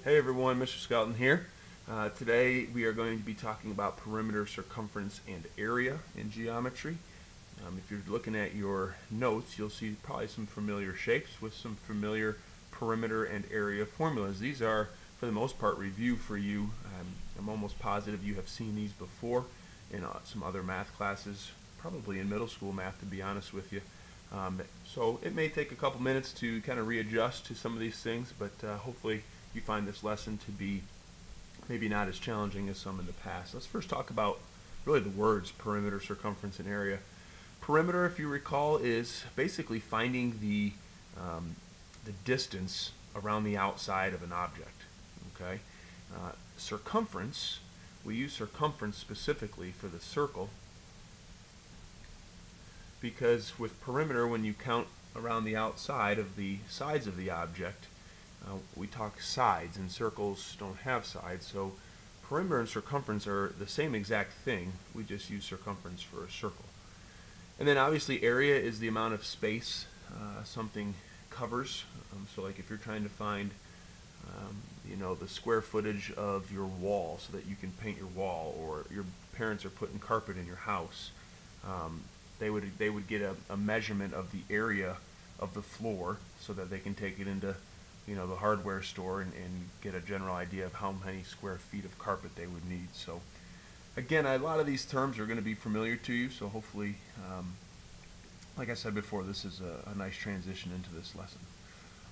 Hey everyone, Mr. Skelton here. Today we are going to be talking about perimeter, circumference, and area in geometry. If you're looking at your notes, you'll see probably some familiar shapes with some familiar perimeter and area formulas. These are, for the most part, review for you. I'm almost positive you have seen these before in some other math classes, probably in middle school math, to be honest with you. So it may take a couple minutes to kind of readjust to some of these things, but hopefully you find this lesson to be maybe not as challenging as some in the past. Let's first talk about really the words perimeter, circumference, and area. Perimeter, if you recall, is basically finding the distance around the outside of an object. Okay, circumference, we use circumference specifically for the circle because with perimeter, when you count around the outside of the sides of the object, we talk sides, and circles don't have sides, so perimeter and circumference are the same exact thing. We just use circumference for a circle. And then obviously area is the amount of space something covers. So like if you're trying to find the square footage of your wall so that you can paint your wall, or your parents are putting carpet in your house, they would get a measurement of the area of the floor so that they can take it into the hardware store and get a general idea of how many square feet of carpet they would need. So again, a lot of these terms are going to be familiar to you, so hopefully, like I said before, this is a nice transition into this lesson.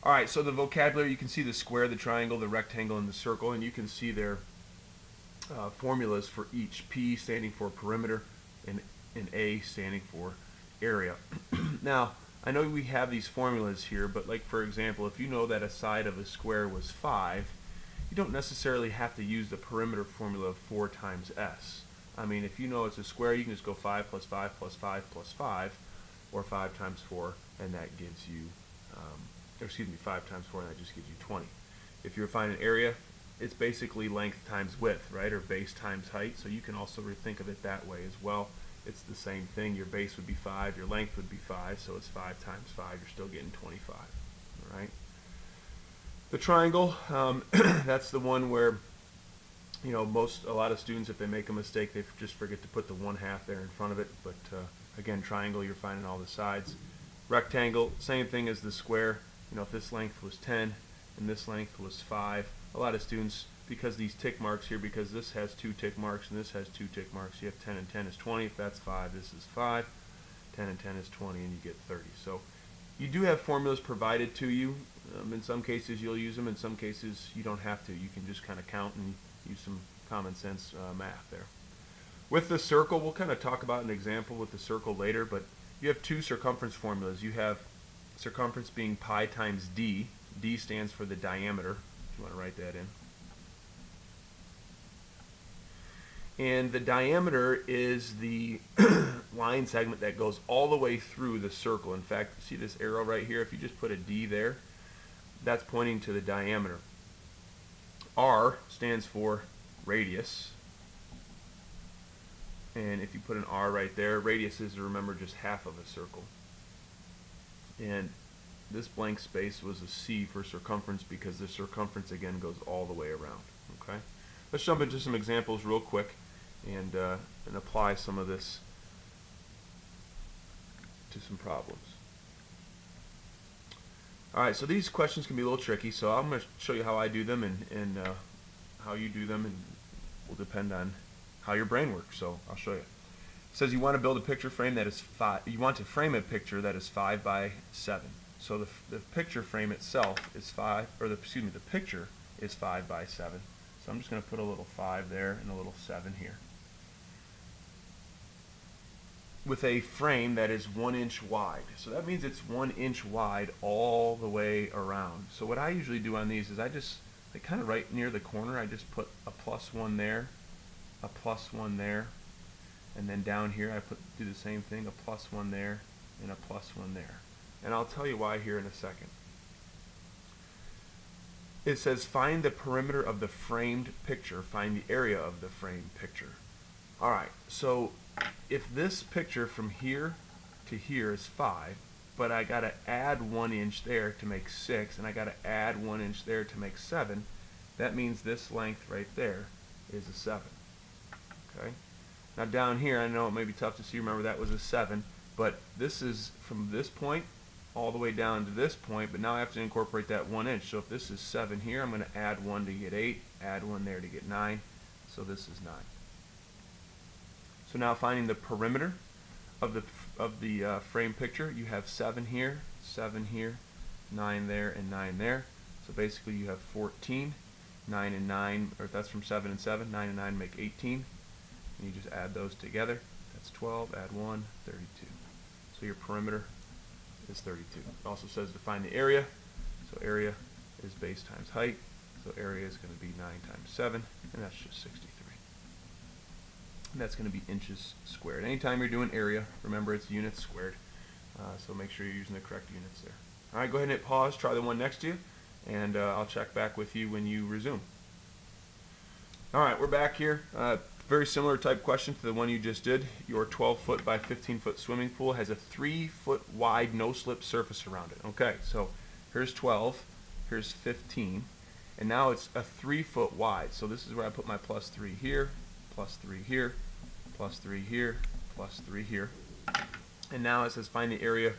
Alright, so the vocabulary, you can see the square, the triangle, the rectangle, and the circle, and you can see their formulas for each. P standing for perimeter, and A standing for area. Now, I know we have these formulas here, but like for example, if you know that a side of a square was 5, you don't necessarily have to use the perimeter formula of 4 times s. I mean, if you know it's a square, you can just go 5 plus 5 plus 5 plus 5, or 5 times 4, and that gives you, 5 times 4, and that just gives you 20. If you're finding area, it's basically length times width, right, or base times height, so you can also think of it that way as well. It's the same thing. Your base would be 5, your length would be 5, so it's 5 times 5. You're still getting 25. All right. The triangle, that's the one where a lot of students, if they make a mistake, they just forget to put the 1/2 there in front of it. But again, triangle, you're finding all the sides. Rectangle, same thing as the square. If this length was 10 and this length was 5, a lot of students, because these tick marks here, because this has 2 tick marks and this has 2 tick marks, you have 10 and 10 is 20. If that's 5, this is 5. 10 and 10 is 20, and you get 30. So you do have formulas provided to you. In some cases you'll use them, in some cases you don't have to. You can just kind of count and use some common sense math there. With the circle, we'll kind of talk about an example with the circle later, but you have 2 circumference formulas. You have circumference being pi times d. D stands for the diameter, if you want to write that in. And the diameter is the line segment that goes all the way through the circle. In fact, see this arrow right here? If you just put a D there, that's pointing to the diameter. R stands for radius. And if you put an R right there, radius is, remember, just half of a circle. And this blank space was a C for circumference because the circumference, again, goes all the way around. Okay? Let's jump into some examples real quick and apply some of this to some problems. Alright, so these questions can be a little tricky, so I'm going to show you how I do them, and how you do them, and will depend on how your brain works, so I'll show you. It says you want to build a picture frame that is 5, you want to frame a picture that is 5 by 7. So the picture frame itself is 5, or the picture is 5 by 7. So I'm just going to put a little 5 there and a little 7 here. With a frame that is 1 inch wide. So that means it's 1 inch wide all the way around. So what I usually do on these is I kind of right near the corner, I just put a +1 there, a +1 there, and then down here I do the same thing, a +1 there, and a +1 there. And I'll tell you why here in a second. It says find the perimeter of the framed picture, find the area of the framed picture. Alright, so if this picture from here to here is 5, but I got to add 1 inch there to make 6, and I got to add 1 inch there to make 7, that means this length right there is a 7. Okay. Now down here, I know it may be tough to see, remember that was a 7, but this is from this point all the way down to this point, but now I have to incorporate that 1 inch. So if this is 7 here, I'm going to add 1 to get 8, add 1 there to get 9, so this is 9. So now finding the perimeter of the frame picture, you have 7 here, 9 there, and 9 there. So basically you have 14, 9 and 9, or if that's from 7 and 7, 9 and 9 make 18. And you just add those together. That's 12, add 1, 32. So your perimeter is 32. It also says to find the area. So area is base times height. So area is going to be 9 times 7, and that's just 63. And that's going to be inches squared. Anytime you're doing area, remember it's units squared. So make sure you're using the correct units there. All right, go ahead and hit pause. Try the one next to you, and I'll check back with you when you resume. All right, we're back here. Very similar type question to the one you just did. Your 12-foot by 15-foot swimming pool has a 3-foot wide no-slip surface around it. Okay, so here's 12, here's 15, and now it's a 3-foot wide. So this is where I put my plus 3 here, plus 3 here, plus 3 here, plus 3 here. And now it says find the area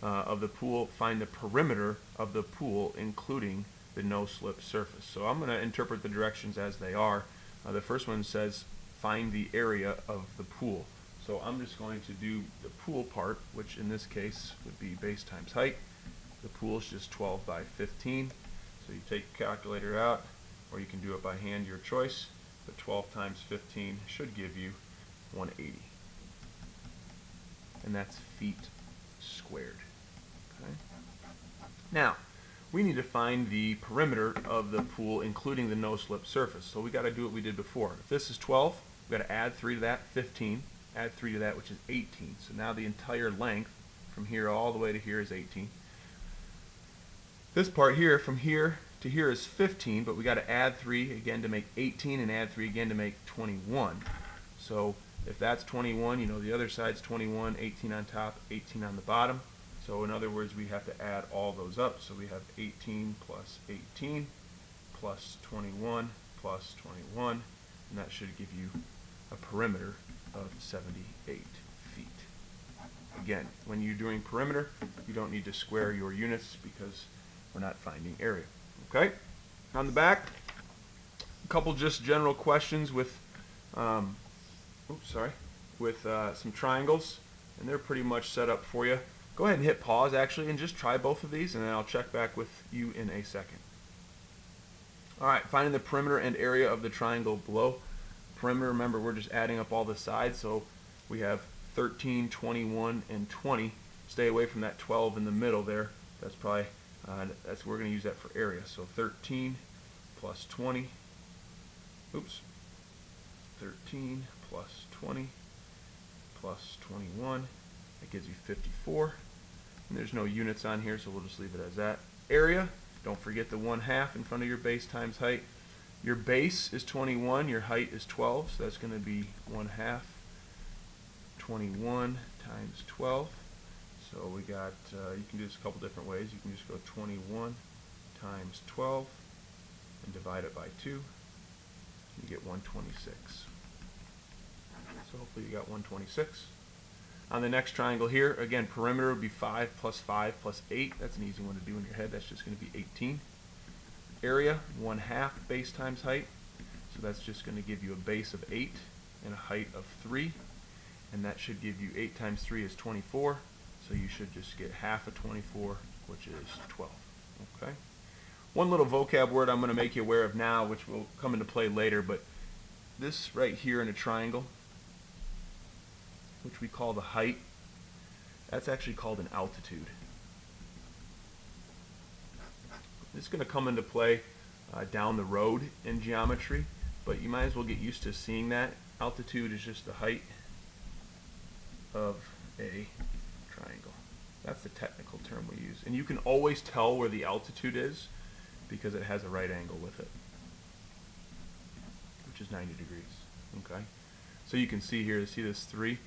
of the pool, find the perimeter of the pool, including the no-slip surface. So I'm going to interpret the directions as they are. The first one says find the area of the pool. So I'm just going to do the pool part, which in this case would be base times height. The pool is just 12 by 15. So you take your calculator out, or you can do it by hand, your choice. But 12 times 15 should give you 180. And that's feet squared. Okay. Now, we need to find the perimeter of the pool, including the no-slip surface. So we got to do what we did before. If this is 12, we've got to add 3 to that, 15. Add 3 to that, which is 18. So now the entire length from here all the way to here is 18. This part here, from here to here, is 15, but we got to add 3 again to make 18, and add 3 again to make 21. So if that's 21, you know the other side's 21, 18 on top, 18 on the bottom. So in other words, we have to add all those up. So we have 18 plus 18 plus 21 plus 21, and that should give you a perimeter of 78 feet. Again, when you're doing perimeter, you don't need to square your units because we're not finding area. Okay? On the back, a couple just general questions with, some triangles, and they're pretty much set up for you. Go ahead and hit pause actually and just try both of these, and then I'll check back with you in a second. Alright, finding the perimeter and area of the triangle below. Perimeter, remember we're just adding up all the sides, so we have 13, 21, and 20. Stay away from that 12 in the middle there. That's probably, we're going to use that for area. So 13 plus 20, 13 plus 20 plus 21, that gives you 54. And there's no units on here, so we'll just leave it as that. Area, don't forget the 1/2 in front of your base times height. Your base is 21, your height is 12, so that's going to be 1/2 21 times 12. So we got, you can do this a couple different ways. You can just go 21 times 12 and divide it by 2. You get 126. So hopefully you got 126. On the next triangle here, again, perimeter would be 5 plus 5 plus 8. That's an easy one to do in your head. That's just going to be 18. Area, 1/2 base times height. So that's just going to give you a base of 8 and a height of 3. And that should give you 8 times 3 is 24. So you should just get half of 24, which is 12. Okay. One little vocab word I'm going to make you aware of now, which will come into play later, but this right here in a triangle, which we call the height, that's actually called an altitude. It's going to come into play down the road in geometry, but you might as well get used to seeing that. Altitude is just the height of a triangle. That's the technical term we use. And you can always tell where the altitude is because it has a right angle with it, which is 90 degrees. Okay? So you can see here, see this 3?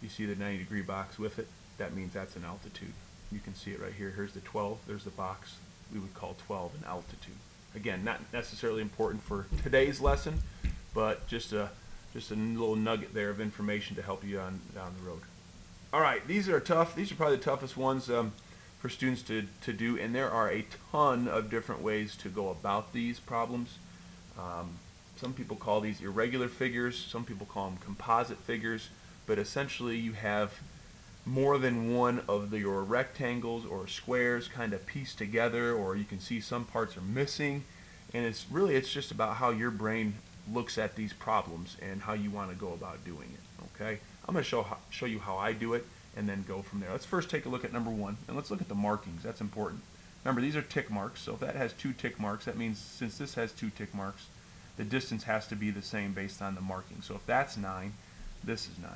You see the 90-degree box with it? That means that's an altitude. You can see it right here. Here's the 12. There's the box. We would call 12 an altitude. Again, not necessarily important for today's lesson, but just a little nugget there of information to help you on down the road. All right, these are tough. These are probably the toughest ones for students to do, and there are a ton of different ways to go about these problems. Some people call these irregular figures, some people call them composite figures, but essentially you have more than one of your rectangles or squares kind of pieced together, or you can see some parts are missing, and it's just about how your brain looks at these problems and how you want to go about doing it. Okay, I'm going to show you how I do it and then go from there. Let's first take a look at number one, and let's look at the markings. That's important. Remember, these are tick marks, so if that has 2 tick marks, that means since this has 2 tick marks, the distance has to be the same based on the marking. So if that's 9, this is 9.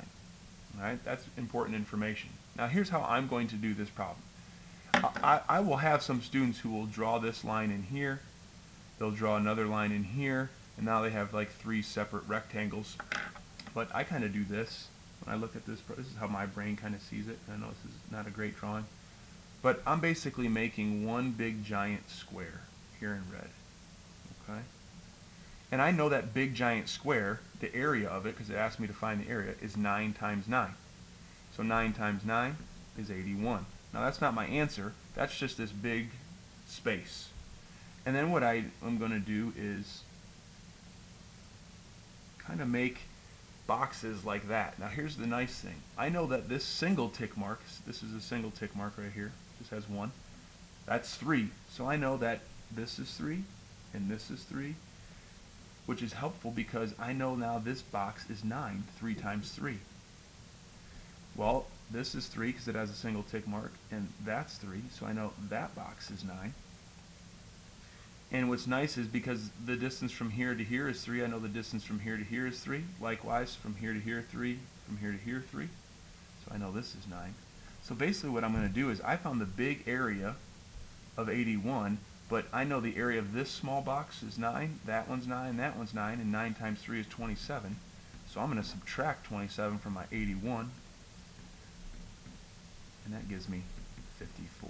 All right, that's important information. Now here's how I'm going to do this problem. I will have some students who will draw this line in here, they'll draw another line in here, and now they have like 3 separate rectangles. But I kind of do this when I look at this. This is how my brain kind of sees it. I know this is not a great drawing, but I'm basically making one big giant square here in red. Okay, and I know that big giant square, the area of it, because it asked me to find the area, is 9 times 9. So 9 times 9 is 81. Now that's not my answer, that's just this big space. And then what I'm going to do is kind of make boxes like that. Now here's the nice thing. I know that this single tick mark, this is a single tick mark right here, just has 1. That's 3. So I know that this is 3 and this is 3, which is helpful because I know now this box is 9, 3 times 3. Well, this is 3 because it has a single tick mark, and that's 3, so I know that box is 9. And what's nice is because the distance from here to here is 3, I know the distance from here to here is 3. Likewise, from here to here, 3. From here to here, 3. So I know this is 9. So basically what I'm going to do is I found the big area of 81, but I know the area of this small box is 9, that one's 9, that one's 9, and 9 times 3 is 27. So I'm going to subtract 27 from my 81, and that gives me 54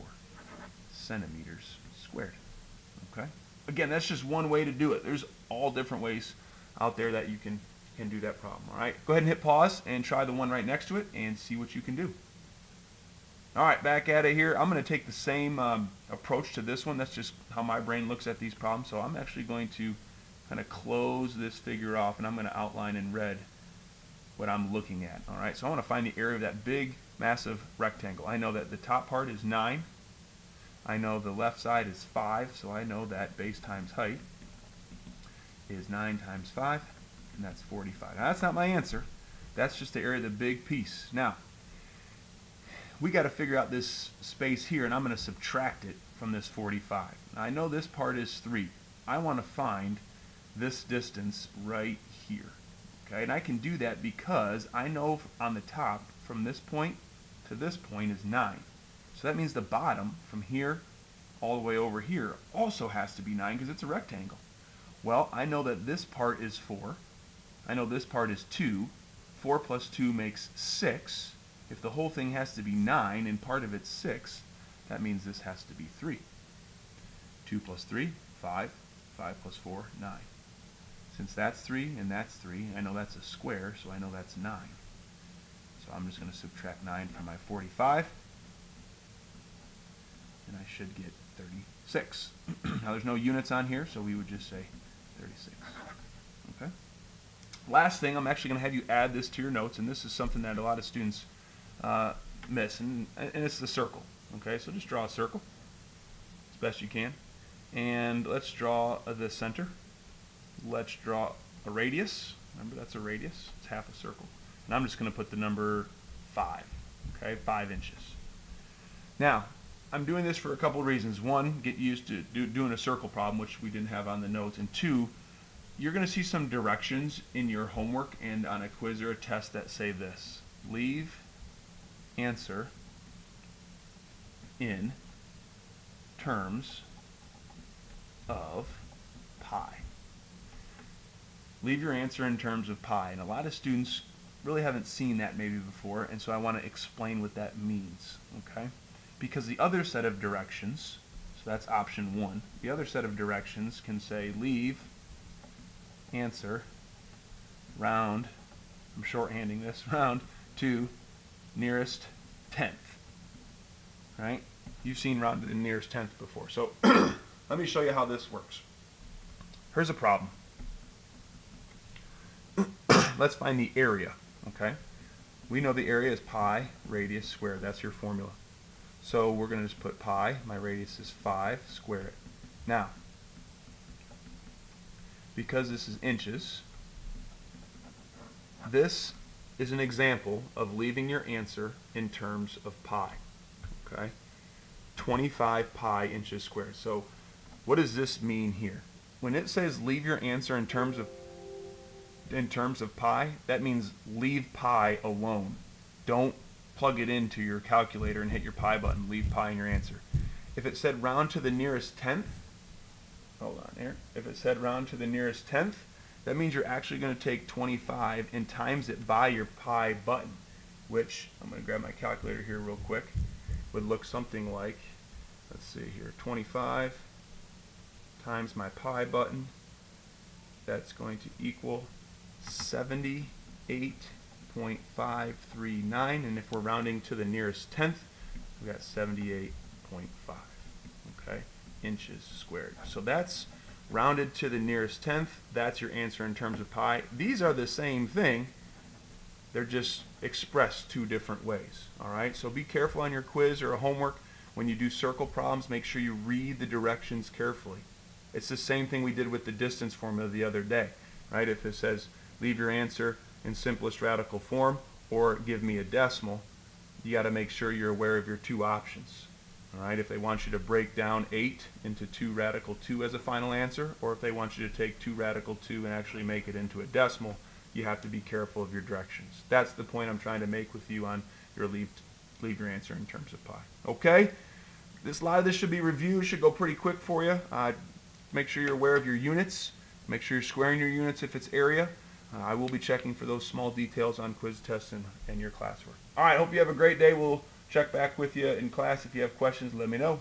centimeters squared. Okay? Again, that's just one way to do it. There's all different ways out there that you can do that problem. All right, go ahead and hit pause and try the one right next to it and see what you can do. All right, back at it here. I'm going to take the same approach to this one. That's just how my brain looks at these problems. So I'm actually going to kind of close this figure off, and I'm going to outline in red what I'm looking at. All right, so I want to find the area of that big, massive rectangle. I know that the top part is 9. I know the left side is 5, so I know that base times height is 9 times 5, and that's 45. Now, that's not my answer. That's just the area of the big piece. Now, we got to figure out this space here, and I'm going to subtract it from this 45. Now, I know this part is 3. I want to find this distance right here. Okay, and I can do that because I know on the top, from this point to this point is 9. So that means the bottom from here all the way over here also has to be 9 because it's a rectangle. Well, I know that this part is 4. I know this part is 2. 4 plus 2 makes 6. If the whole thing has to be 9 and part of it's 6, that means this has to be 3. 2 plus 3, 5. 5 plus 4, 9. Since that's 3 and that's 3, I know that's a square, so I know that's 9. So I'm just going to subtract 9 from my 45, and I should get 36. Now there's no units on here, so we would just say 36. Okay. Last thing, I'm actually going to have you add this to your notes, and this is something that a lot of students miss, and it's the circle. Okay, so just draw a circle as best you can, and let's draw the center. Let's draw a radius. Remember, that's a radius. It's half a circle. And I'm just going to put the number 5. Okay, 5 inches. Now, I'm doing this for a couple of reasons. One, get used to doing a circle problem, which we didn't have on the notes. And two, you're going to see some directions in your homework and on a quiz or a test that say this: leave answer in terms of pi. Leave your answer in terms of pi. And a lot of students really haven't seen that maybe before, and so I want to explain what that means. Okay? Because the other set of directions, So that's option 1. The other set of directions can say leave answer round, I'm shorthanding this, round to nearest tenth. Right? You've seen round to the nearest tenth before. So let me show you how this works. Here's a problem. Let's find the area. Okay? We know the area is pi radius squared. That's your formula. So we're going to just put pi, my radius is 5, square it. Now, because this is inches, this is an example of leaving your answer in terms of pi. Okay? 25 pi inches squared. So what does this mean here? When it says leave your answer in terms of pi, that means leave pi alone. Don't plug it into your calculator and hit your pi button. Leave pi in your answer. If it said round to the nearest tenth, hold on here. If it said round to the nearest tenth, that means you're actually going to take 25 and times it by your pi button, which, I'm going to grab my calculator here real quick, would look something like, let's see here, 25 times my pi button, that's going to equal 78.539, and if we're rounding to the nearest tenth, we got 78.5, okay, inches squared. So that's rounded to the nearest tenth. That's your answer in terms of pi. These are the same thing. They're just expressed two different ways. All right, so be careful on your quiz or homework. When you do circle problems, make sure you read the directions carefully. It's the same thing we did with the distance formula the other day, right? If it says leave your answer in simplest radical form or give me a decimal, you got to make sure you're aware of your two options. All right, if they want you to break down 8 into 2 radical 2 as a final answer, or if they want you to take 2 radical 2 and actually make it into a decimal, you have to be careful of your directions. That's the point I'm trying to make with you on your leave your answer in terms of pi. Okay? A lot of this should be reviewed, should go pretty quick for you. Make sure you're aware of your units. Make sure you're squaring your units if it's area. I will be checking for those small details on quiz tests and your classwork. All right, hope you have a great day. We'll check back with you in class. If you have questions, let me know.